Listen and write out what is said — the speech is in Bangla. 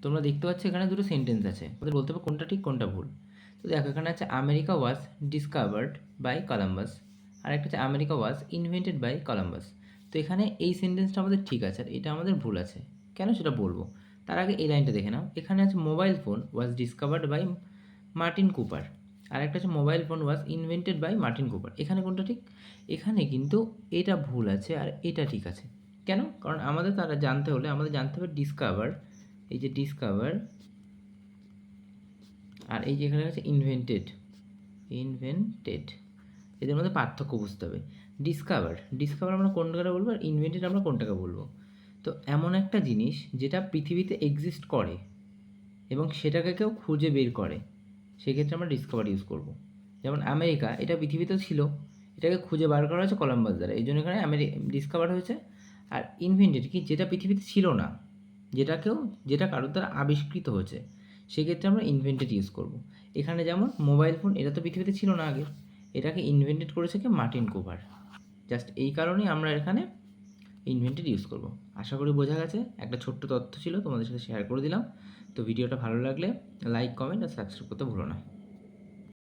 তোমরা দেখতে পাচ্ছ এখানে দুটো সেন্টেন্স আছে, ওদের বলতে হবে কোনটা ঠিক কোনটা ভুল। তো দেখো এখানে আছে America was discovered by Columbus, আর একটা হচ্ছে America was invented by Columbus. তো এখানে এই সেন্টেন্সটা আমাদের ঠিক আছে আর এটা আমাদের ভুল আছে, কেন সেটা বলবো। তার আগে এই লাইনটা দেখে নাও, এখানে আছে mobile phone was discovered by Martin Cooper, আর একটা হচ্ছে mobile phone was invented by Martin Cooper. এখানে কোনটা ঠিক? এখানে কিন্তু এটা ভুল আছে আর এটা ঠিক আছে। কেন? কারণ আমাদের তারা জানতে হলে আমাদের জানতে হবে ডিসকভার, এই যে ডিসকভার, আর এই যে এখানে আছে ইনভেন্টেড, ইনভেন্টেড, এদের মধ্যে পার্থক্য বুঝতে হবে। ডিসকভার আমরা কোনটাকে বলবো আর ইনভেন্টেড আমরা কোনটাকে বলবো। তো এমন একটা জিনিস যেটা পৃথিবীতে এক্সিস্ট করে এবং সেটাকে কেউ খুঁজে বের করে, সেক্ষেত্রে আমরা ডিসকভার ইউজ করব। যেমন আমেরিকা, এটা পৃথিবীতে ছিল, এটাকে খুঁজে বার করা হয়েছে কলম্বাস দ্বারা, এই জন্য এখানে ডিসকভার হয়েছে। আর ইনভেন্টেড কি, যেটা পৃথিবীতে ছিল না, যেটা কারোর দ্বারা আবিষ্কৃত হয়েছে, সেক্ষেত্রে আমরা ইনভেন্টেড ইউজ করব। এখানে যেমন মোবাইল ফোন, এটা তো পৃথিবীতে ছিল না আগে, এটাকে ইনভেন্টেড করেছে কি মার্টিন কুপার। জাস্ট এই কারণেই আমরা এখানে ইনভেন্টেড ইউজ করব। আশা করি বোঝা গেছে, একটা ছোট্ট তথ্য ছিল তোমাদের সাথে শেয়ার করে দিলাম। তো ভিডিওটা ভালো লাগলে লাইক, কমেন্ট আর সাবস্ক্রাইব করতে ভুলো না।